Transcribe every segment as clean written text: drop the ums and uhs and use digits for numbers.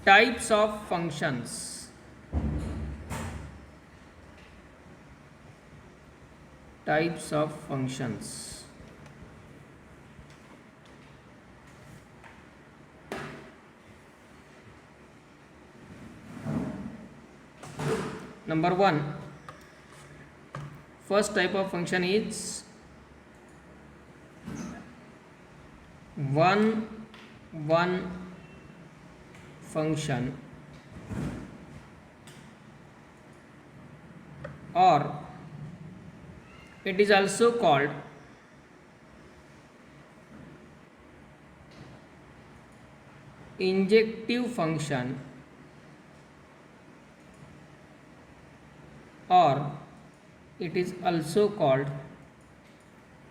Types of functions. Types of functions. Number one, first type of function is one function, or it is also called injective function, or it is also called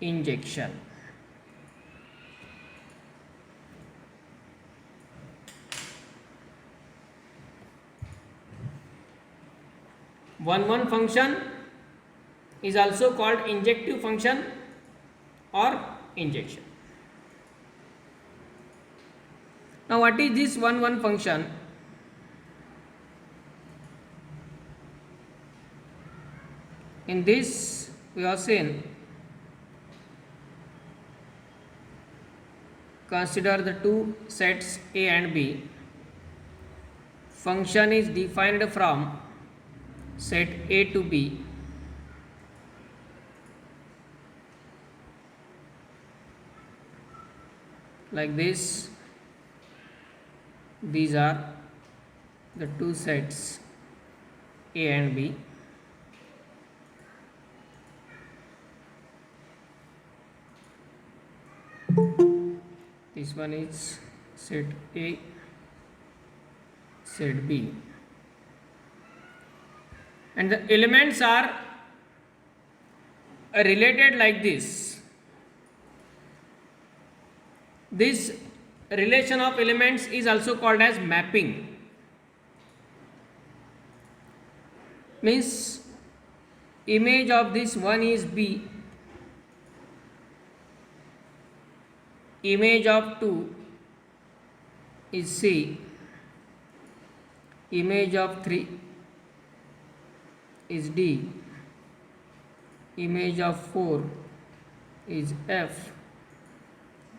injection. One function is also called injective function or injection. Now what is this one function? In this we have seen, consider the two sets A and B. Function is defined from set A to B. Like this, these are the two sets A and B. This one is set A, set B, and the elements are related like this. This relation of elements is also called as mapping. Means image of this one is B, image of 2 is C, image of 3 is D, image of 4 is F,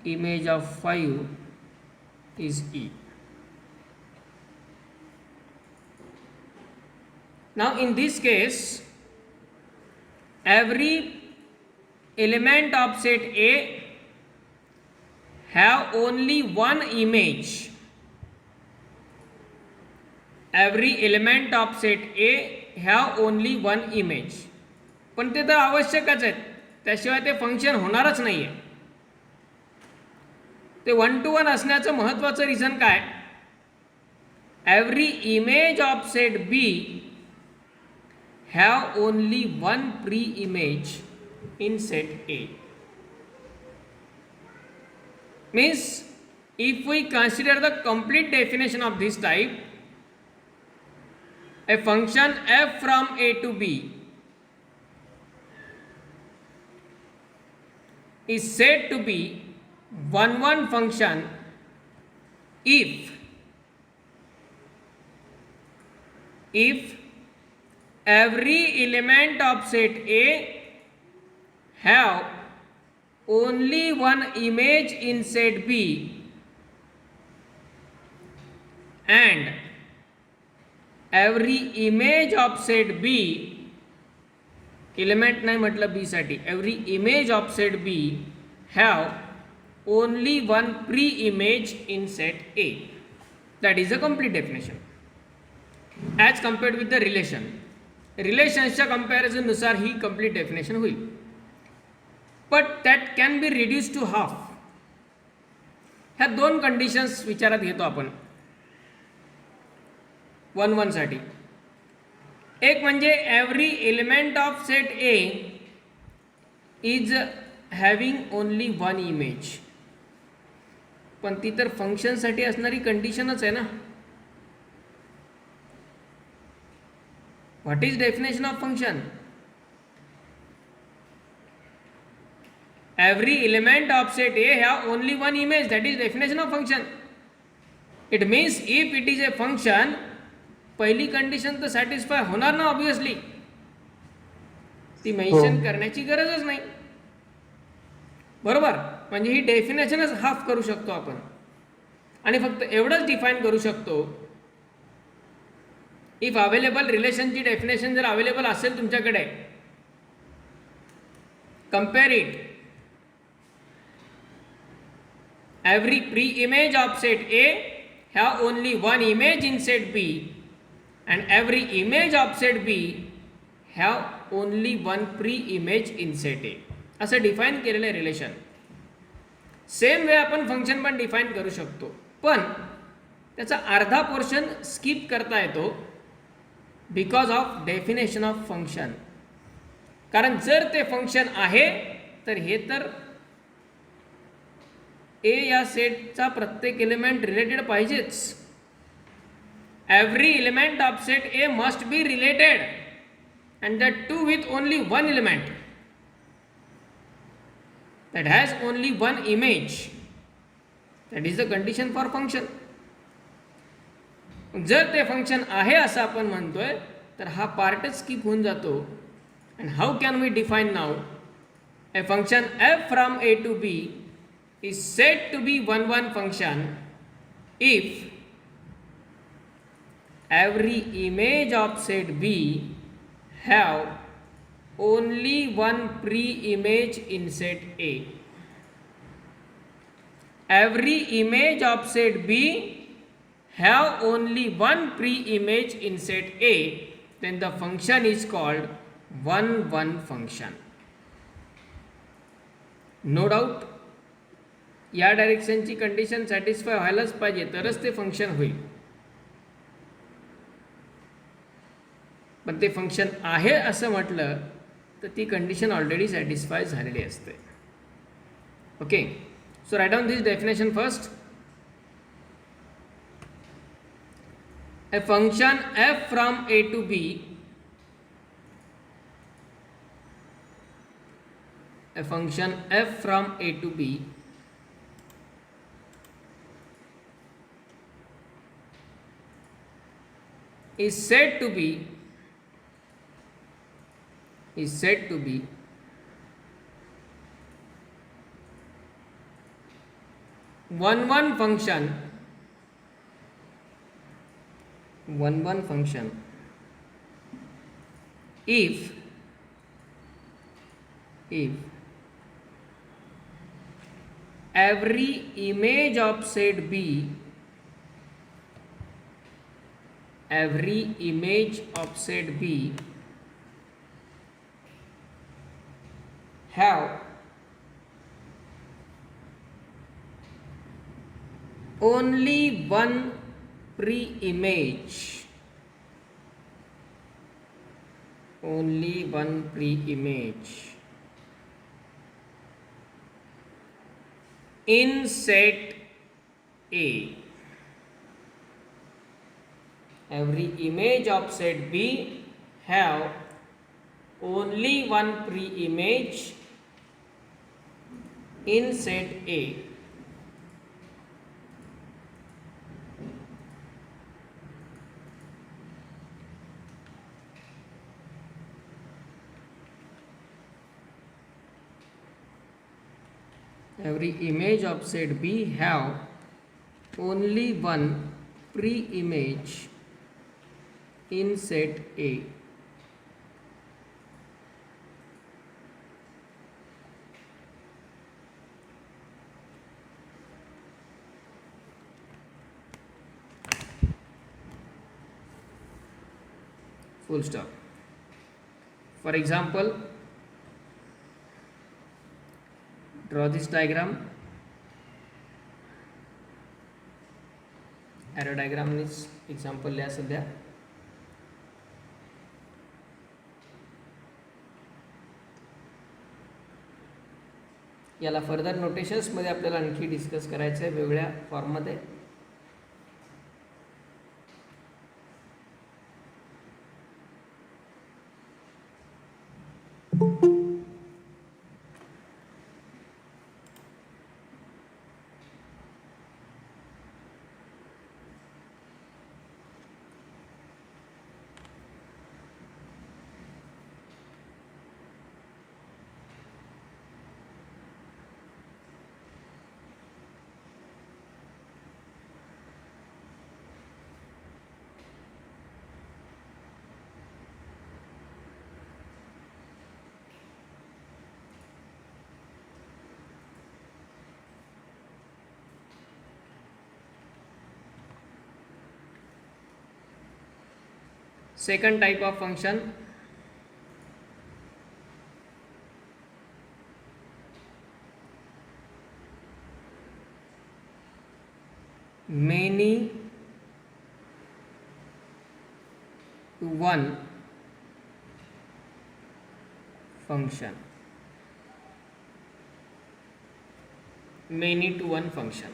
image of 5 is E. Now in this case, every element of set A have only one image. Every element of set A have only one image. पण ते तर आवश्यकच आहेत, त्याशिवाय ते function होणारच नाही आहे. ते 1 to 1 असण्याचं महत्त्वाचं रिझन काय? Every image of set B have only one pre image in set A. Means if we consider the complete definition of this type, a function f from A to B is said to be one function if every element of set A have only one image in set B and every image of set B, element नाही म्हटलं B साठी, every image of set B have only one pre-image in set A. That is the complete definition. As compared with the relation, relationच्या comparison नुसार ही complete definition होईल. But that can be reduced to half. ह्या दोन conditions विचारात घेतो आपण 1 साठी. एक म्हणजे every element of set A is having only one image. पण ती तर फंक्शनसाठी असणारी कंडिशनच आहे ना. What is definition of function? Every element of set A have only one image. That is definition of function. It means if it is a function, पहिली condition तर satisfy होणार ना ऑब्विसली, ती मेन्शन करण्याची गरजच नाही. बरोबर, म्हणजे ही डेफिनेशनच हाफ करू शकतो आपण आणि फक्त एवढंच डिफाईन करू शकतो. इफ अवेलेबल रिलेशनची डेफिनेशन जर अवेलेबल असेल तुमच्याकडे, compare it. Every pre image of set A have only one image in set B and every image of set B have only one pre image in set A. असं define केलेलं आहे relation. Same way आपण function पण define करू शकतो, पण त्याचा अर्धा पोर्शन स्किप करता येतो because of definition of function. कारण जर ते फंक्शन आहे तर हे तर ए या सेटचा प्रत्येक एलिमेंट रिलेटेड पाहिजेच. Every element of set A must be related and that to with only one element that has only one image. That is the condition for function. जर ते फंक्शन आहे असं आपण म्हणतोय तर हा पार्टच स्किप होऊन जातो. And how can we define now a function f from A to B is said to be one function if every image of set B have only one pre-image in set A. Every image of set B have only one pre-image in set A, then the function is called one function. No doubt या डायरेक्शनची condition satisfy व्हायलाच पाहिजे तरच ते function होईल. पण ते function आहे असं म्हटलं तर ती कंडिशन ऑलरेडी सॅटिस्फाय झालेली असते. Okay, so write down this definition first. A function f from A to B, a function f from A to B is said to be one function if every image of set B have only one pre-image in set A. Every image of set B have only one pre-image in set A. Every image of set B have only one pre-image in set A. Full stop. For example, draw this diagram. Arrow diagram is example लिहा सध्या. याला further नोटेशन्समध्ये आपल्याला आणखी discuss करायचं आहे वेगळ्या फॉर्ममध्ये. Second type of function, many to one function. Many to one function.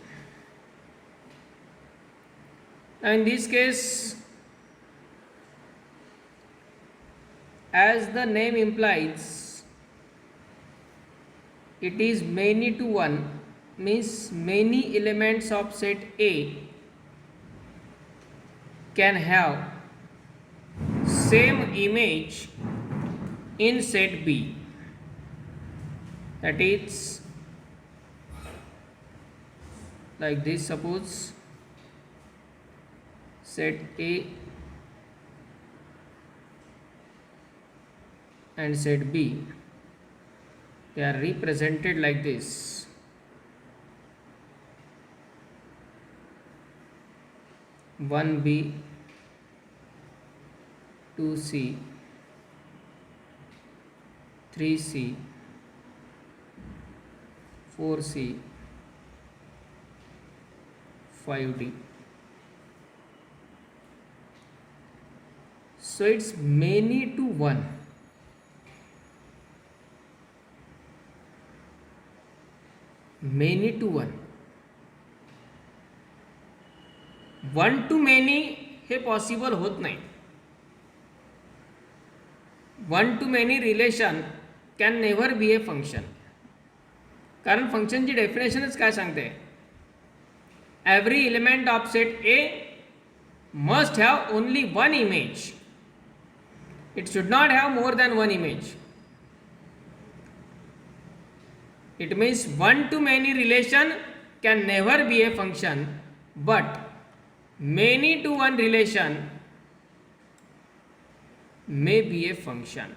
Now in this case, as the name implies, it is many to one, means many elements of set A can have same image in set B. That is like this. Suppose set A and set B, they are represented like this. One B, 2C, 3C, 4C, 5D. So it's many to one. Many to one. One to many हे possible होत नाही. One to many relation can never be a function. कारण फंक्शनची डेफिनेशनच काय सांगते, every element of set A must have only one image. It should not have more than one image. It means one to many relation can never be a function, but many to one relation may be a function.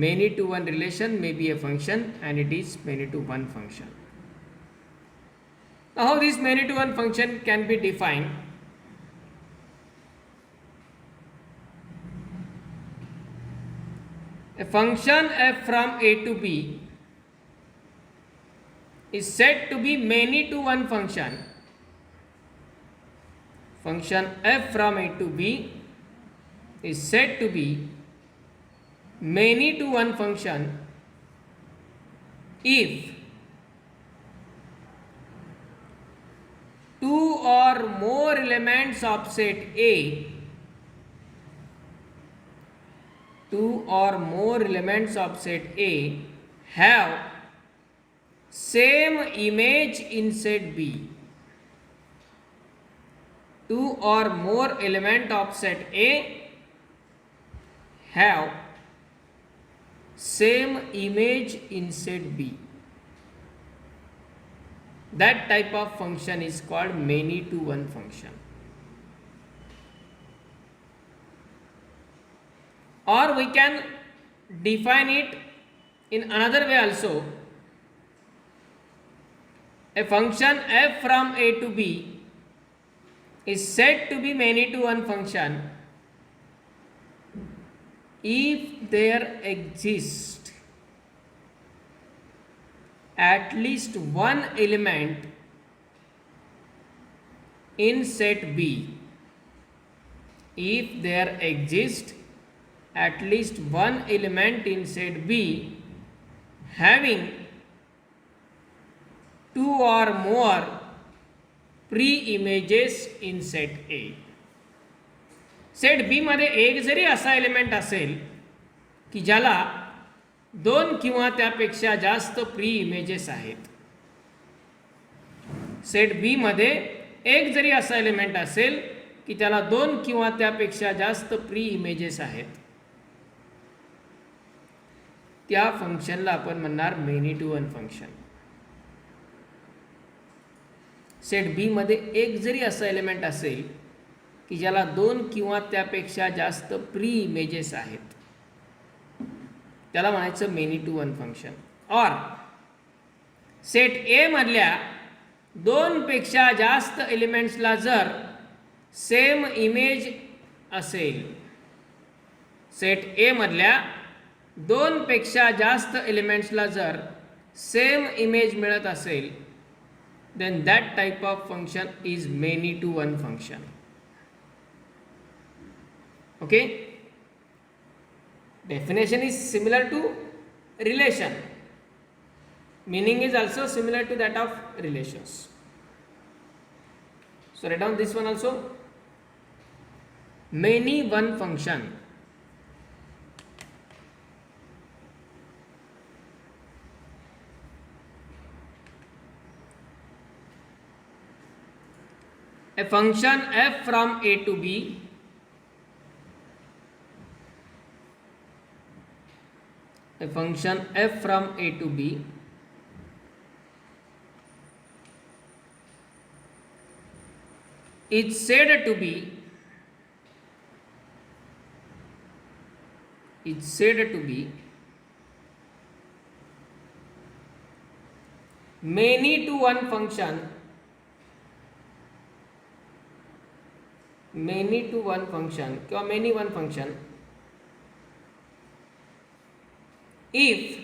Many to one relation may be a function, and it is many to one function. Now how this many to one function can be defined? A function f from a to b is said to be many to one function. Function f from a to b is said to be many to one function if two or more elements of set A, two or more elements of set A have same image in set B. Two or more element of set A have same image in set B. That type of function is called many to one function. Or we can define it in another way also. A function f from a to b is said to be many to one function if there exists at least one element in set B. If there exists at least one element in set B having two or more pre-images in set A. Set B मध्ये एक जरी असा element असेल की ज्याला दोन किंवा त्यापेक्षा जास्त प्री इमेजेस आहेत. सेट बी मध्ये एक जरी असा एलिमेंट असेल की त्याला दोन किंवा त्यापेक्षा जास्त प्री इमेजेस आहेत, त्या फंक्शनला आपण म्हणणार many to one function. Set B मध्ये एक जरी असा एलिमेंट असेल की ज्याला दोन किंवा त्यापेक्षा जास्त प्री इमेजेस आहेत, त्याला म्हणायचं मेनी टू वन फंक्शन. और सेट ए मधल्या दोन पेक्षा जास्त एलिमेंट्सला जर सेम इमेज असेल, सेट ए मधल्या दोनपेक्षा जास्त एलिमेंट्सला जर सेम इमेज मिळत असेल, then that type of function is many to one function. Okay, definition is similar to relation, meaning is also similar to that of relations. So write down this one also, many one function. A function f from a to b a function f from a to b is said to be many to one function किंवा many one function if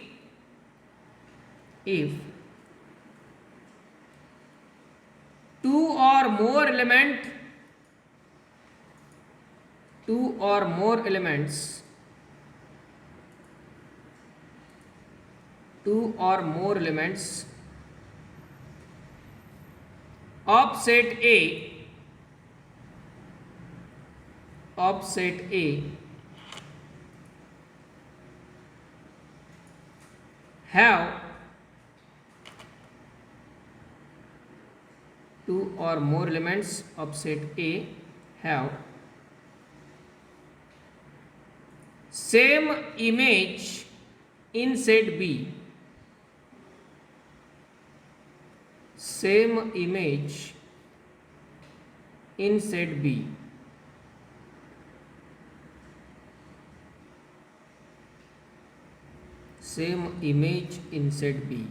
two or more elements of set A have two or more elements of set A have same image in set B, same image in set B, same image in set B.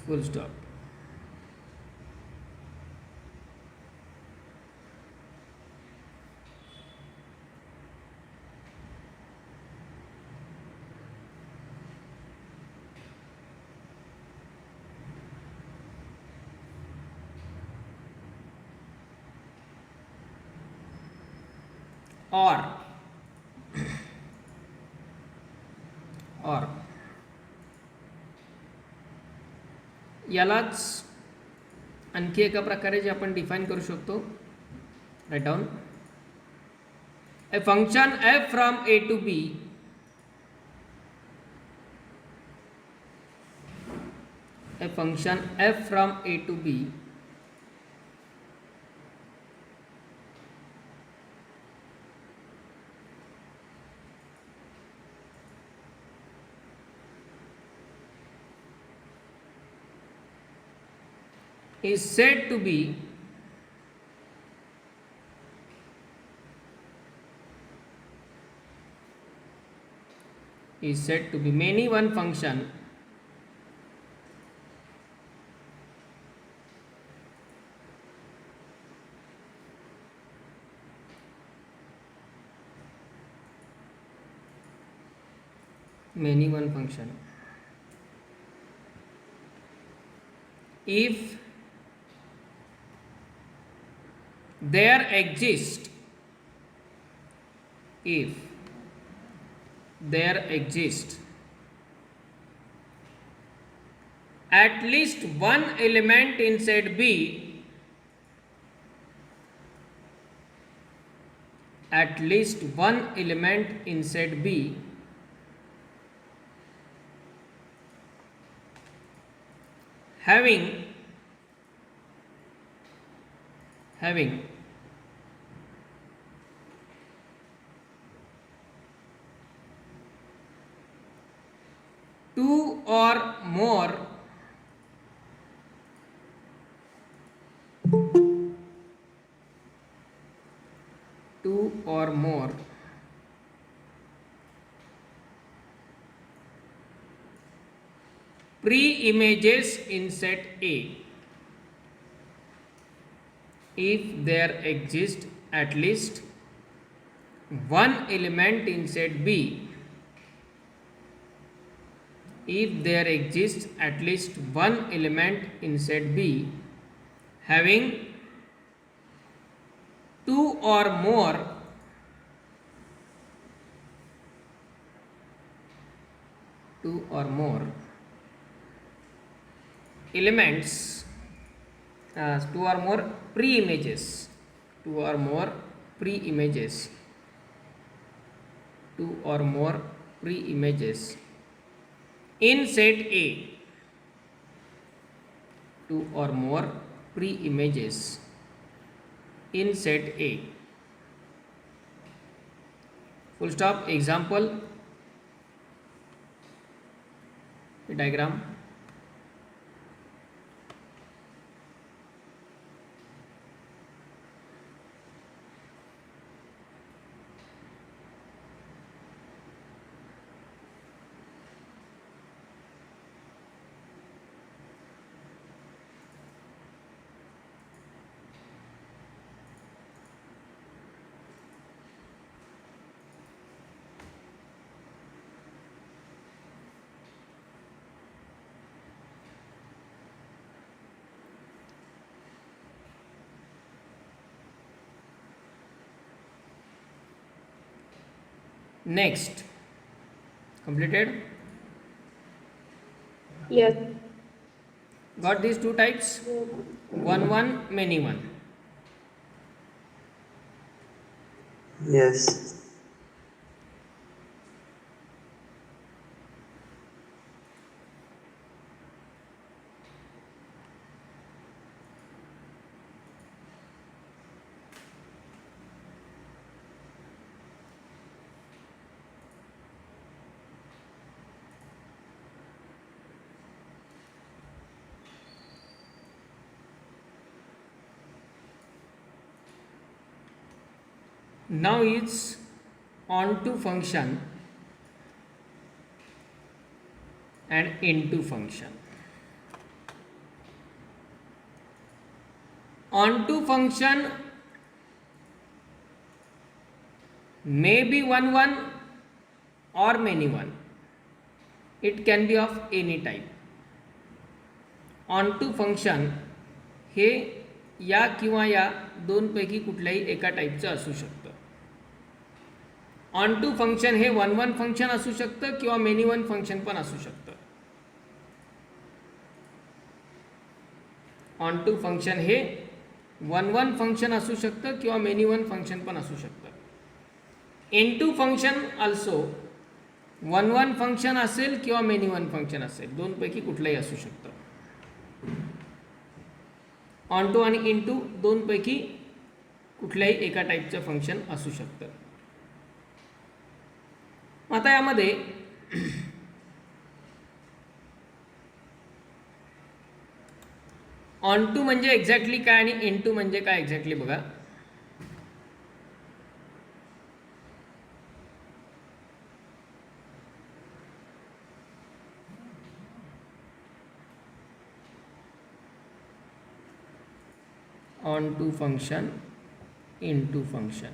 Full stop. or यालाच आणखी एका प्रकारे जे आपण define करू शकतो, write down a function f from a to b a function f from a to b is said to be many one function if there exists at least one element in set B having two or more pre-images in set A if there exists at least one element in set B if there exists at least one element in set B having two or more elements, two or more pre-images, two or more pre-images, two or more pre-images in set A, two or more pre-images in set A. Full stop. Example, diagram. Next, completed? Yes. Got these two types? One, many one. Yes. Now it's onto function and into function. Onto function may be one or many one. It can be of any type. onto function हे या किंवा या दोनपैकी कुठल्याही एका टाईपचं असू शकतं. ऑन टू फंक्शन हे वन फंक्शन असू शकतं किंवा मेनी वन फंक्शन पण असू शकतं. ऑन टू फंक्शन हे वन फंक्शन असू शकतं किंवा मेनी वन फंक्शन पण असू शकतं. Into function also one function असेल किंवा मेनी वन फंक्शन असेल, दोनपैकी कुठलंही असू शकतं. ऑन टू आणि इन टू दोनपैकी कुठल्याही एका टाईपचं फंक्शन असू शकतं. आता यामध्ये ऑन टू म्हणजे एक्झॅक्टली काय आणि इन टू म्हणजे काय एक्झॅक्टली बघा. Onto function, into function.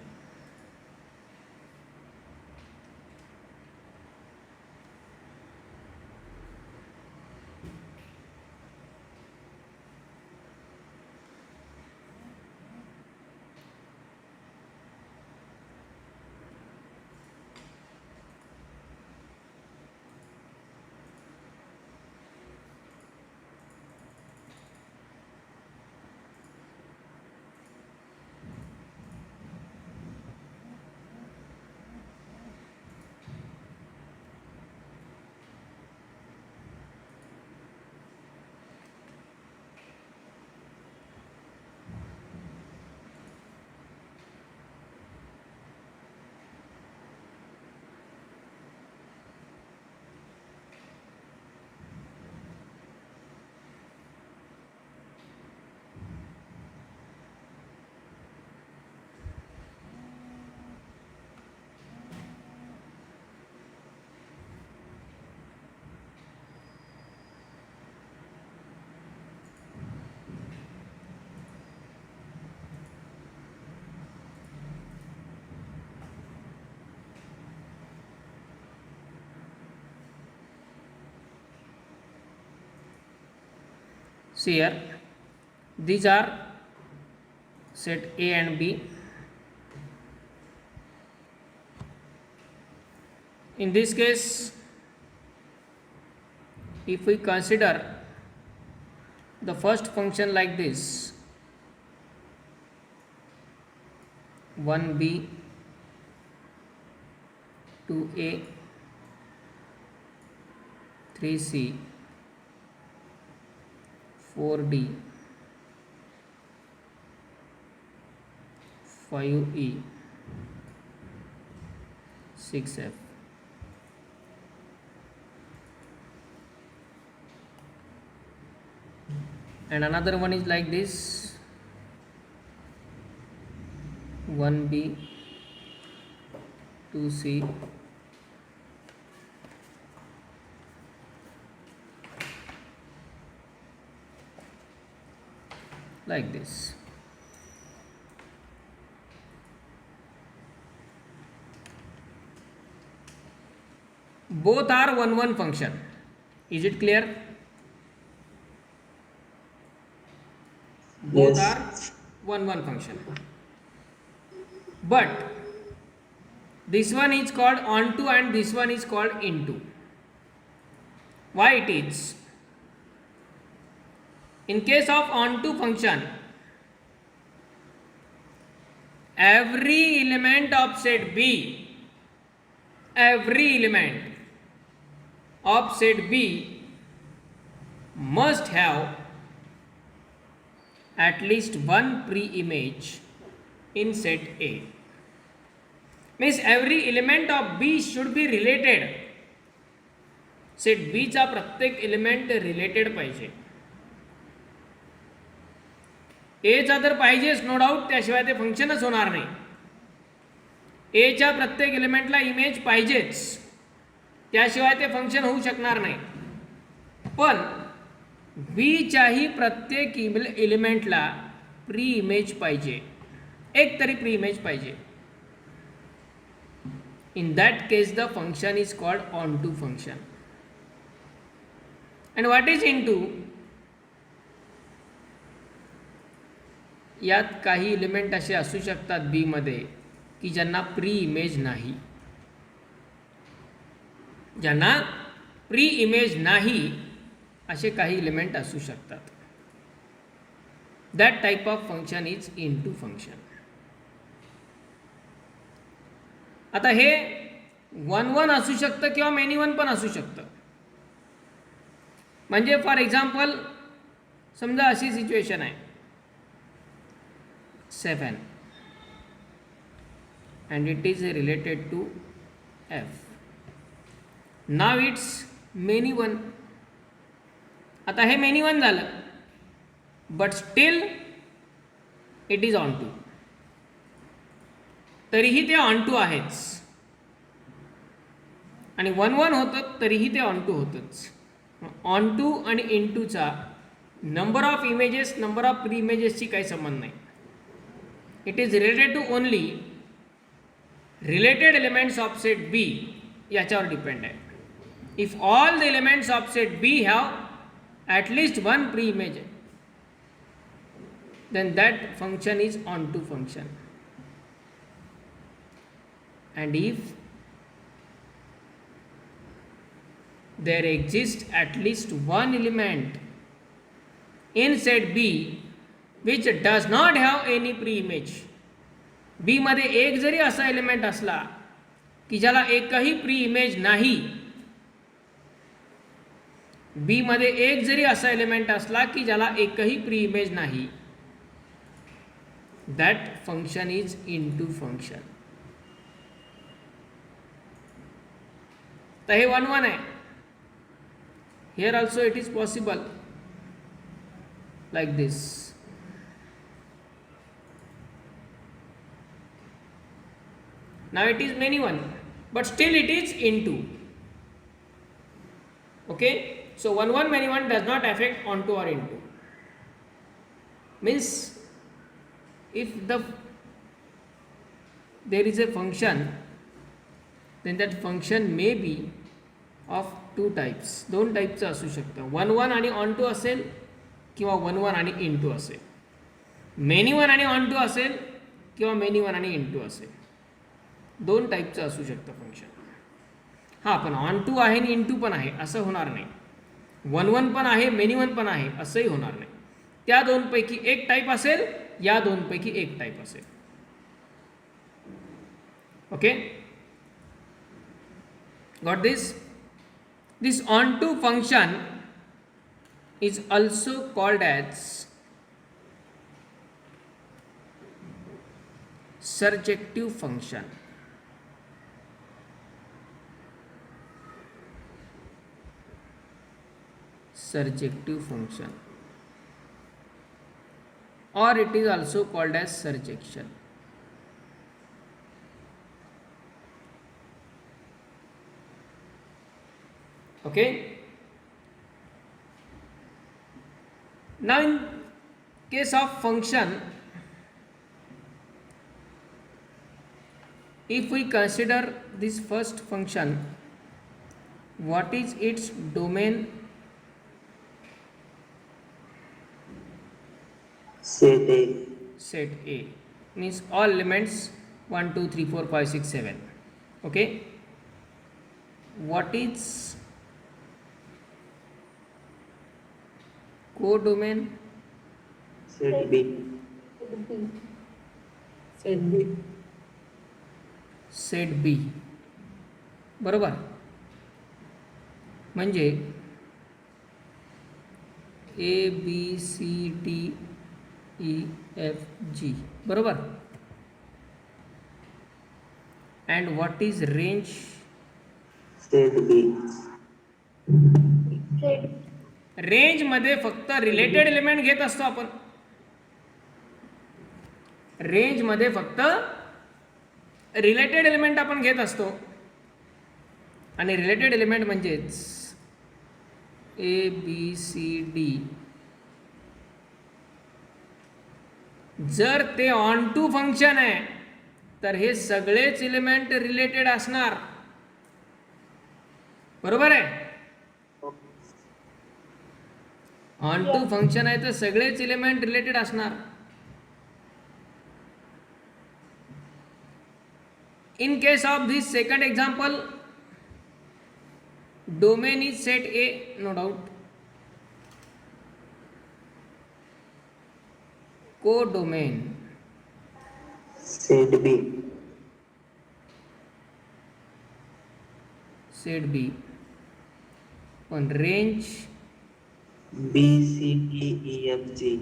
See here, these are set A and B. In this case, if we consider the first function like this, 1b, 2a, 3c, 4d, 5e, 6f. And another one is like this, 1b, 2c, like this. Both are 1 function. Is it clear? Both Yes. are 1 function. But this one is called onto and this one is called into. Why it is? In case of onto function, every element of set B, every element of set B must have at least one pre-image in set A. Means every element of B should be related. Set B चा प्रत्येक element related पाहिजे. A चा तर पाहिजेच no doubt, त्याशिवाय ते फंक्शनच होणार नाही. A च्या प्रत्येक एलिमेंटला इमेज पाहिजेच, त्याशिवाय ते फंक्शन होऊ शकणार नाही. पण B च्याही प्रत्येक एलिमेंटला प्री इमेज पाहिजे, एक तरी प्री इमेज पाहिजे. In that case the function is called onto function. And what is into? यात काही एलिमेंट असे असू शकतात बी मध्ये की ज्यांना प्री इमेज नाही, ज्यांना प्री इमेज नाही असे काही एलिमेंट असू शकतात. That type of function is into function. आता हे 1 असू शकतं किंवा मेनी वन पण असू शकतं. म्हणजे फॉर एक्झाम्पल समजा अशी सिच्युएशन आहे, 7 and it is related to f. Now it's many one. आता हे many one झालं, but still it is onto. तरीही ते onto आहेच, आणि 1 होतं तरीही ते onto होतंच. onto आणि into चा number of images, number of pre इमेजेसची काही संबंध नाही. It is related to only related elements of set B याच्यावर डिपेंड आहे. If all the elements of set B have at least one pre image, then that function is onto function. And if there exists at least one element in set B which does not have any pre-image, B मध्ये एक जरी असा element असला की ज्याला एकही pre image नाही, B मध्ये एक जरी असा एलिमेंट असला की ज्याला एकही प्री इमेज नाही, that function is into function. तर हे 1 आहे. Here also it is possible like this. Now it is many one, but still it is into. Okay, so 1 many one does not affect onto or into. Means if there is a function, then that function may be of two types. दोन टाईपचं असू शकतं. 1 आणि onto असेल किंवा 1 1 आणि इन to असेल, many 1 आणि ऑन टू असेल किंवा मेनी 1 आणि इन टू असेल. 2 टाईपचं असू शकतं फंक्शन. हां, पण ऑन टू आहे आणि इन टू पण आहे असं होणार नाही. 1 1 पण आहे, मेनी 1 पण आहे असंही होणार नाही. त्या दोनपैकी एक टाईप असेल, या दोनपैकी एक टाईप असेल. Okay, got this? This onto function is also called as surjective function. Surjective function, or it is also called as surjection. Okay, now in case of function, if we consider this first function, what is its domain? Set A. Set A means all elements 1 2 3 4 5 6 7. Okay, what is codomain? Set B. Set B. Set B. बरोबर, म्हणजे A B C D E F G. बरोबर. And what is range? Set B. रेंजमध्ये फक्त related element घेत असतो आपण. रेंजमध्ये फक्त रिलेटेड एलिमेंट आपण घेत असतो, आणि रिलेटेड एलिमेंट म्हणजेच ए बी सी डी. जर ते ऑन टू फंक्शन आहे तर हे सगळेच एलिमेंट रिलेटेड असणार. बरोबर आहे. ऑन टू फंक्शन आहे तर सगळेच एलिमेंट रिलेटेड असणार. In case of this second example, domain is set A, no doubt. Codomain Set B. set B. On range B C D E F G.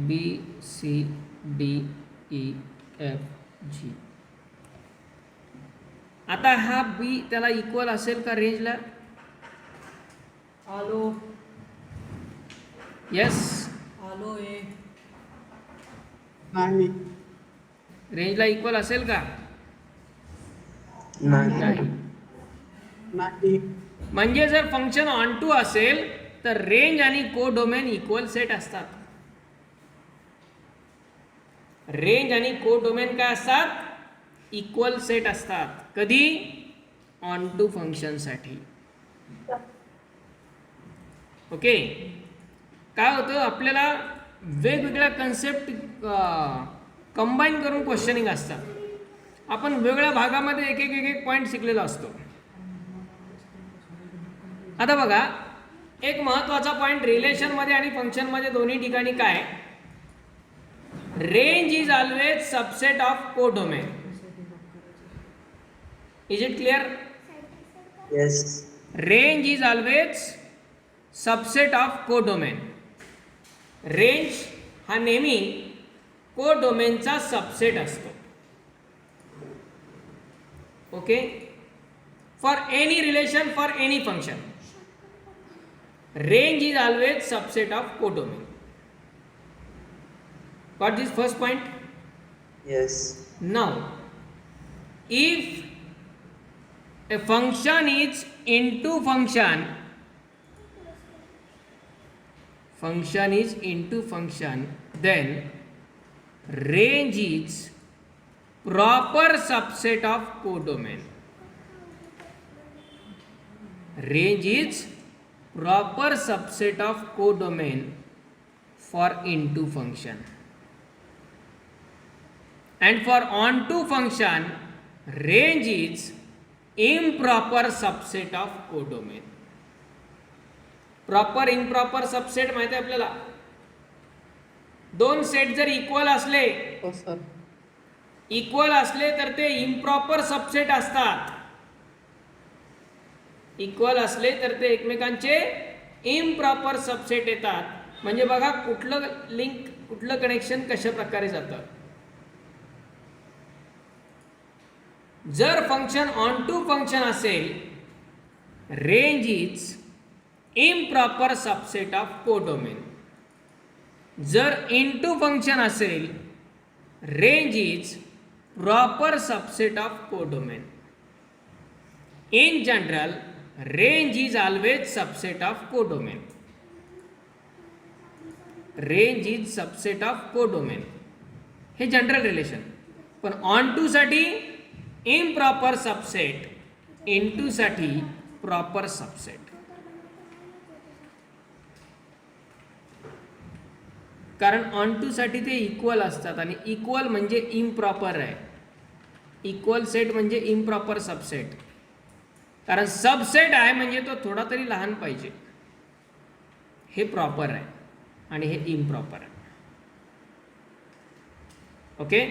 B C D E F G. आता हा B त्याला equal असेल का रेंजला? आलो. Yes, आलो ए. नाही. रेंजला equal असेल का? नाही. नाही. म्हणजे जर फंक्शन ऑन टू असेल तर रेंज आणि कोडोमेन इक्वल सेट असतात. रेंज आणि कोडोमेन काय असतात? इक्वल सेट असतात. कधी? ऑन टू फंक्शनसाठी. ओके, काय होतं, आपल्याला वेगवेगळ्या कन्सेप्ट कंबाईन करून क्वेश्चनिंग असतात. आपण वेगळ्या भागामध्ये एक एक पॉईंट शिकलेला असतो. आता बघा, एक महत्त्वाचा पॉईंट रिलेशनमध्ये आणि फंक्शनमध्ये दोन्ही ठिकाणी काय? Range is always subset of codomain. Is it clear? Yes. Range is always subset of codomain. Range हा नेहमी कोडोमेनचा सबसेट असतो. Okay, for any relation, for any function, range is always subset of codomain. Got this first point? Yes. Now, if a function is into function, function is into function, then range is proper subset of codomain. Range is proper subset of codomain for into function, and for onto function range is improper subset of codomain. Proper improper subset माहिती आहे आपल्याला. दोन set जर equal असले हो sir. Equal असले तर ते इम्प्रॉपर सबसेट असतात. इक्वल असले तर ते एकमेकांचे इम्प्रॉपर सबसेट येतात. म्हणजे बघा कुठलं लिंक कुठलं कनेक्शन कशा प्रकारे जातं. जर फंक्शन ऑन टू फंक्शन असेल range is improper subset of codomain. जर इनटू फंक्शन असेल range is proper subset of codomain. In general range is always subset of codomain. Range is subset of codomain हे general relation. पण onto साठी improper subset, into साठी proper subset. कारण onto साठी ते equal असतात आणि equal म्हणजे इम्प्रॉपर आहे. इक्वल सेट म्हणजे इम्प्रॉपर सबसेट. कारण सबसेट आहे म्हणजे तो थोडा तरी लहान पाहिजे. हे प्रॉपर आहे आणि हे इम्प्रॉपर आहे. Okay,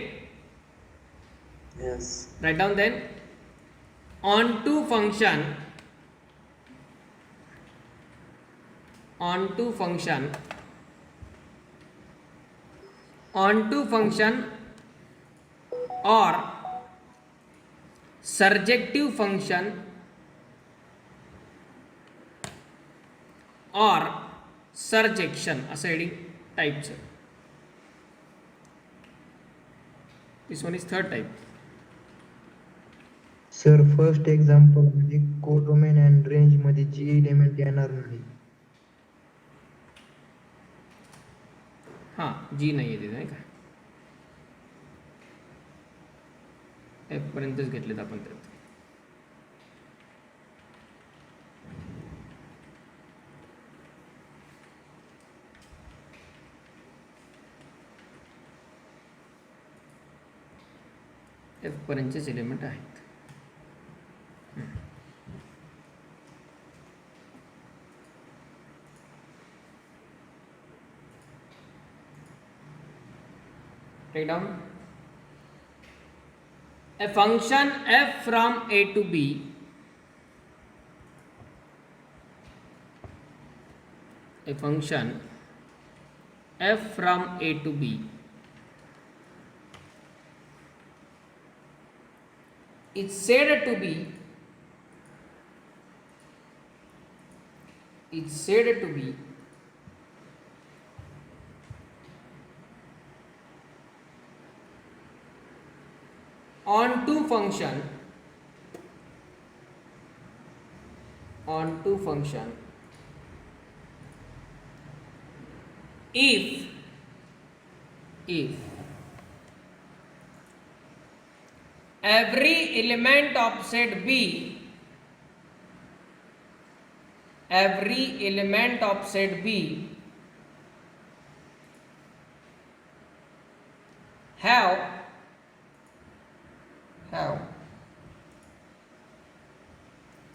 Yes. Write down then. Onto function, onto function, onto function or surjective function or surjection असं हेडिंग टाईपचं. This one is third type. Sir first example मध्ये कोडोमेन अँड रेंज मध्ये जी element येणार नाही. हां, जी नाही आहे तिथे नाही का. एफ पर्यंतच घेतलेत आपण त्यात. एफ पर्यंतचेच एलिमेंट आहेत. Take down a function f from a to b a function f from a to b is said to be onto function if every element of set b have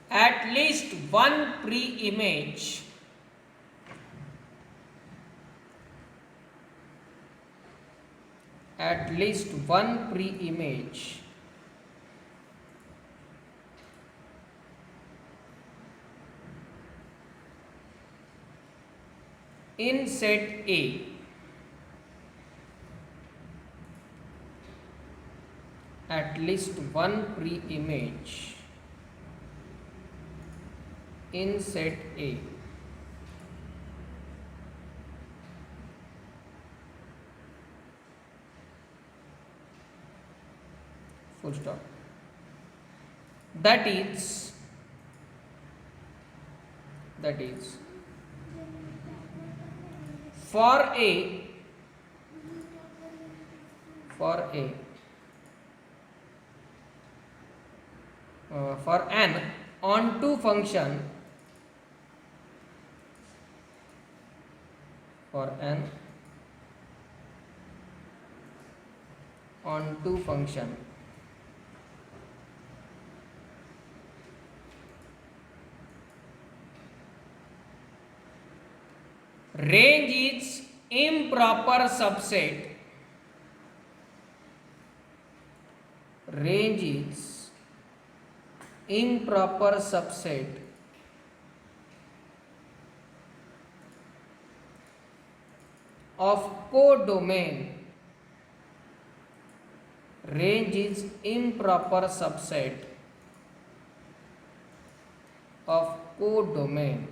at least one pre-image in set A. At least one pre-image in set A. Full stop. That is for an onto function for an onto function. Range is improper subset. Range is improper subset of codomain. Range is improper subset of codomain.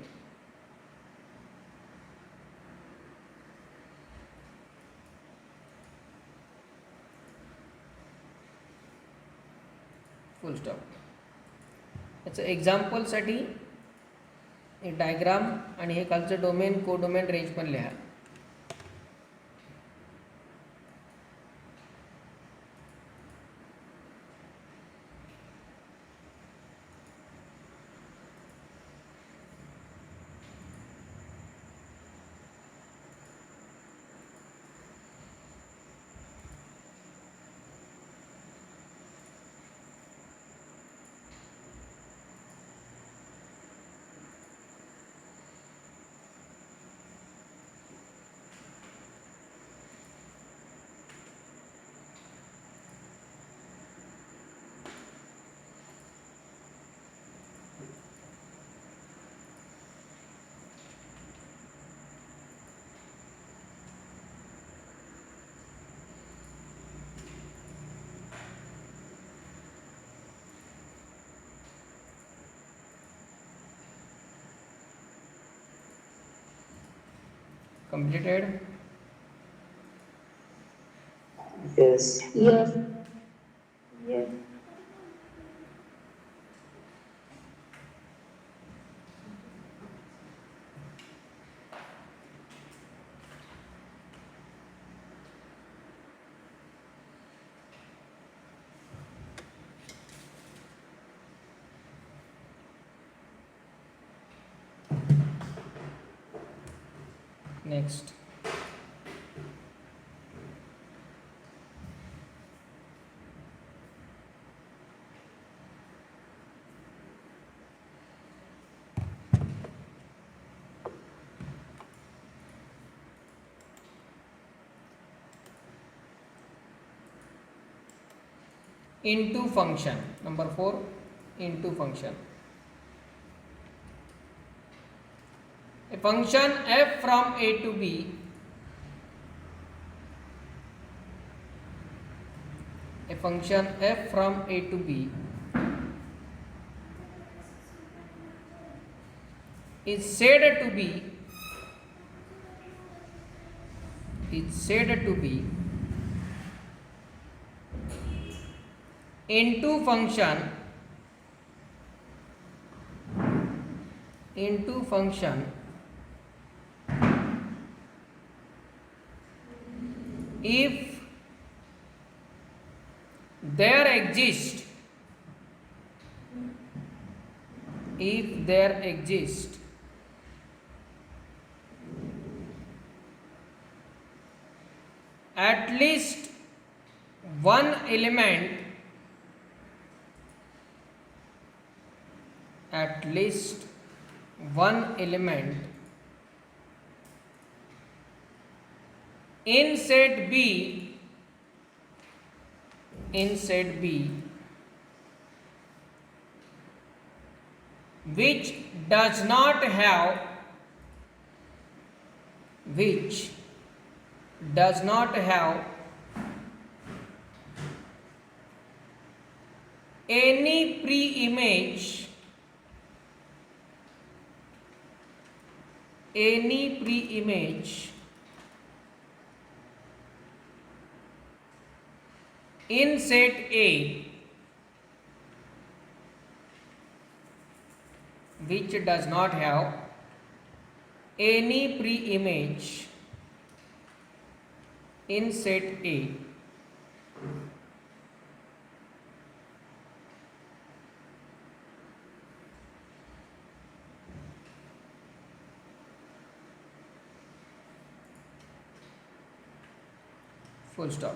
Full stop. याचं एक्झाम्पलसाठी एक diagram आणि हे खालचं domain codomain range पण लिहा. Completed. Yes. Yes. Yes. Next. Into function. Number 4. Into function. A function f from a to b a function f from a to b is said to be into function if there exists at least one element in set B which does not have any pre-image in set A, which does not have any pre-image in set A, full stop.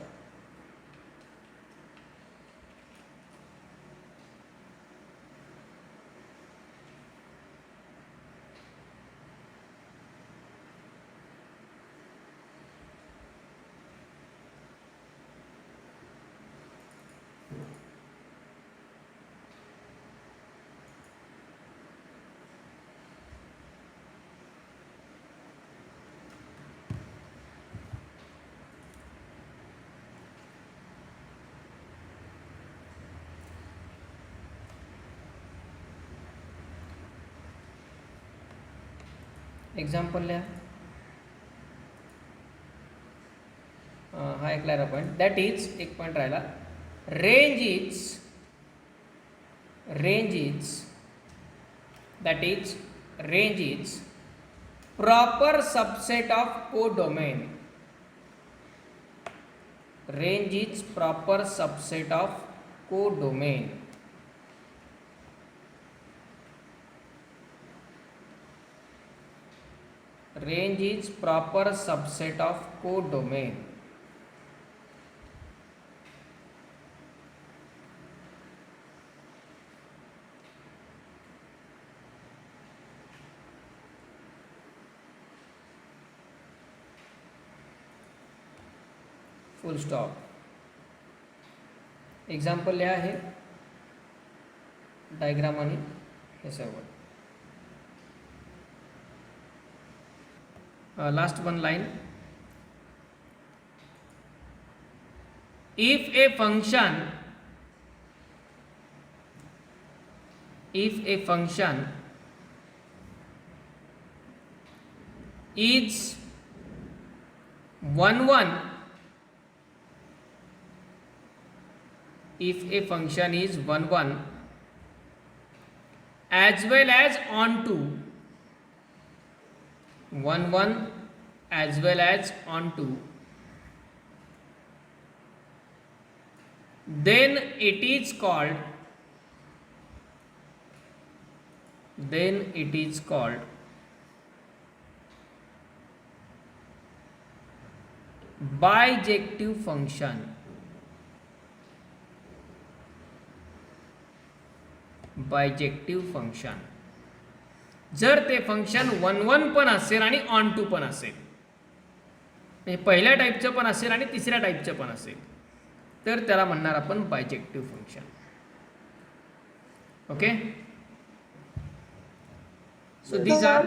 Example लिहा. हा ऐकला point. That is एक point राहिला. Range is that is range is proper subset of codomain. Range is proper subset of codomain. Range is proper subset of codomain. Full stop. Example लिहा आहे diagram आणि हे सर्व. Last one line. if a function is 1 1, if a function is 1 1 as well as onto 1 1 as well as onto, then it is called bijective function. Bijective function. जर ते function 1 1 पण असेल आणि ऑन टू पण असेल, म्हणजे पहिल्या टाईपचं पण असेल आणि तिसऱ्या टाईपचं पण असेल, तर त्याला म्हणणार आपण bijective function. Okay. So these are